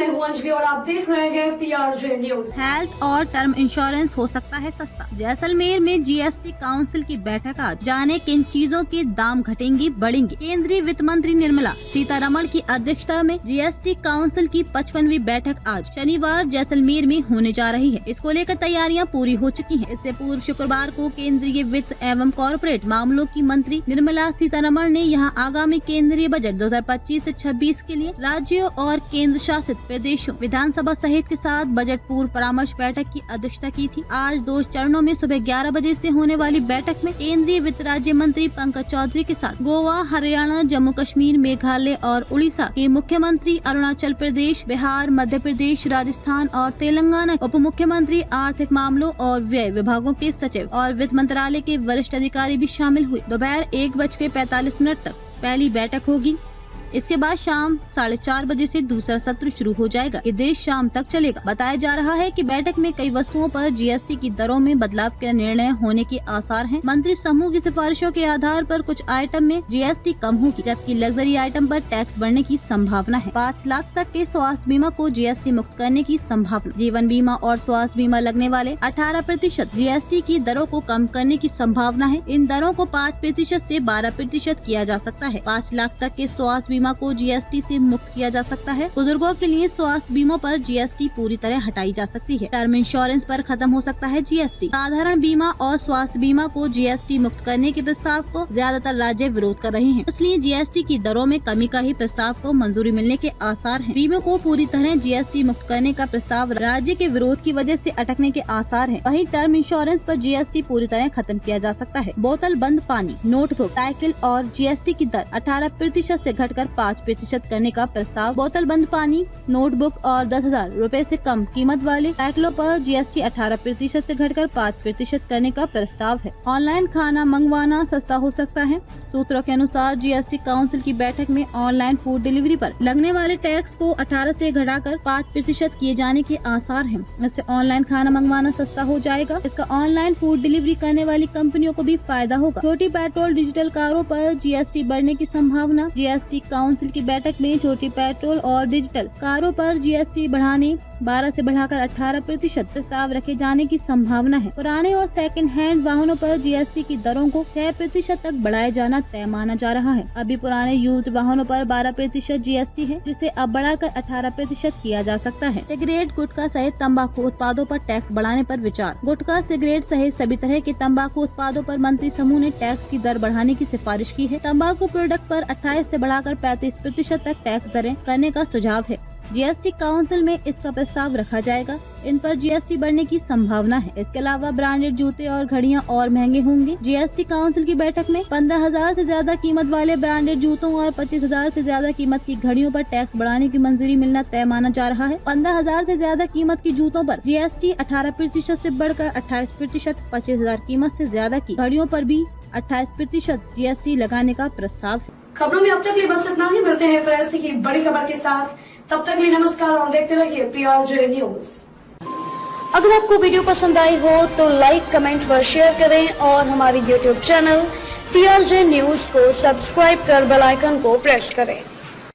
मैं हूं अंजलि और आप देख रहे हैं PRJ न्यूज। हेल्थ और टर्म इंश्योरेंस हो सकता है सस्ता। जैसलमेर में GST काउंसिल की बैठक आज। जाने किन चीजों के दाम घटेंगी बढ़ेंगे। केंद्रीय वित्त मंत्री निर्मला सीतारमण की अध्यक्षता में GST काउंसिल की 55वीं बैठक आज शनिवार जैसलमेर में होने जा रही है। इसको लेकर तैयारियां पूरी हो चुकी हैं। इससे पूर्व शुक्रवार को केंद्रीय वित्त एवं कॉर्पोरेट मामलों की मंत्री निर्मला सीतारमण ने यहां आगामी केंद्रीय बजट 2025 से 26 के लिए राज्यों और केंद्र शासित प्रदेशों, विधानसभा सहित के साथ बजट पूर्व परामर्श बैठक की अध्यक्षता की थी। आज 2 चरणों में सुबह 11 बजे से होने वाली बैठक में केंद्रीय वित्त राज्य मंत्री पंकज चौधरी के साथ गोवा, हरियाणा, जम्मू कश्मीर, मेघालय और उड़ीसा के मुख्यमंत्री, अरुणाचल प्रदेश, बिहार, मध्य प्रदेश, राजस्थान और तेलंगाना उप मुख्यमंत्री, आर्थिक मामलों और व्यय विभागों के सचिव और वित्त मंत्रालय के वरिष्ठ अधिकारी भी शामिल हुए। दोपहर 1:45 तक पहली बैठक होगी। इसके बाद शाम 4:30 बजे से दूसरा सत्र शुरू हो जाएगा। ये देश शाम तक चलेगा। बताया जा रहा है कि बैठक में कई वस्तुओं पर GST की दरों में बदलाव का निर्णय होने के आसार हैं। मंत्री समूह की सिफारिशों के आधार पर कुछ आइटम में GST कम होगी, जबकि लग्जरी आइटम पर टैक्स बढ़ने की संभावना है। 5 लाख तक के स्वास्थ्य बीमा को GST मुक्त करने की संभावना। जीवन बीमा और स्वास्थ्य बीमा लगने वाले 18% GST की दरों को कम करने की संभावना है। इन दरों को 5% से 12% किया जा सकता है। 5 लाख तक के स्वास्थ्य बीमा को GST से मुक्त किया जा सकता है। बुजुर्गों के लिए स्वास्थ्य बीमा पर GST पूरी तरह हटाई जा सकती है। टर्म इंश्योरेंस पर खत्म हो सकता है GST। साधारण बीमा और स्वास्थ्य बीमा को GST मुक्त करने के प्रस्ताव को ज्यादातर राज्य विरोध कर रहे हैं, इसलिए GST की दरों में कमी का ही प्रस्ताव को मंजूरी मिलने के आसार हैं। बीमा को पूरी तरह GST मुक्त करने का प्रस्ताव राज्य के विरोध की वजह से अटकने के आसार है। वहीं टर्म इंश्योरेंस पर GST पूरी तरह खत्म किया जा सकता है। बोतल बंद पानी, नोटबुक, साइकिल और GST की दर 18% से घटकर 5% करने का प्रस्ताव। बोतल बंद पानी, नोटबुक और 10,000 रूपए से कम कीमत वाले साइकिलों पर GST 18% से घटकर 5% करने का प्रस्ताव है। ऑनलाइन खाना मंगवाना सस्ता हो सकता है। सूत्रों के अनुसार GST काउंसिल की बैठक में ऑनलाइन फूड डिलीवरी पर लगने वाले टैक्स को 18 से घटाकर 5% किए जाने के आसार हैं। इससे ऑनलाइन खाना मंगवाना सस्ता हो जाएगा। इसका ऑनलाइन फूड डिलीवरी करने वाली कंपनियों को भी फायदा होगा। छोटी पेट्रोल डिजिटल कारों पर GST बढ़ने की संभावना। GST काउंसिल की बैठक में छोटी पेट्रोल और डिजिटल कारों पर GST बढ़ाने 12 से बढ़ाकर 18% प्रस्ताव रखे जाने की संभावना है। पुराने और सेकंड हैंड वाहनों पर GST की दरों को 6% तक बढ़ाया जाना तय माना जा रहा है। अभी पुराने यूज्ड वाहनों पर 12% GST है, जिसे अब बढ़ाकर 18% किया जा सकता है। सिगरेट, गुटखा सहित तंबाकू उत्पादों पर टैक्स बढ़ाने पर विचार। गुटखा, सिगरेट सहित सभी तरह के तंबाकू उत्पादों पर मंत्री समूह ने टैक्स की दर बढ़ाने की सिफारिश की है। तंबाकू प्रोडक्ट पर 28 से बढ़ाकर 35% तक टैक्स दरें करने का सुझाव है। GST काउंसिल में इसका प्रस्ताव रखा जाएगा। इन पर GST बढ़ने की संभावना है। इसके अलावा ब्रांडेड जूते और घड़ियां और महंगे होंगे। GST काउंसिल की बैठक में 15,000 से ज्यादा कीमत वाले ब्रांडेड जूतों और 25,000 से ज्यादा कीमत की घड़ियों पर टैक्स बढ़ाने की मंजूरी मिलना तय माना जा रहा है। 15,000 से ज्यादा कीमत की जूतों पर GST 18% से बढ़कर 28%, 25,000 कीमत से ज्यादा की घड़ियों पर भी 28% GST लगाने का प्रस्ताव है। खबरों में अब तक लिए बस इतना ही। मिलते हैं फिर ऐसी ही बड़ी खबर के साथ। तब तक लिए नमस्कार और देखते रहिए PRJ न्यूज। अगर आपको वीडियो पसंद आई हो तो लाइक, कमेंट व शेयर करें और हमारे YouTube चैनल PRJ न्यूज को सब्सक्राइब कर बेल आइकन को प्रेस करें।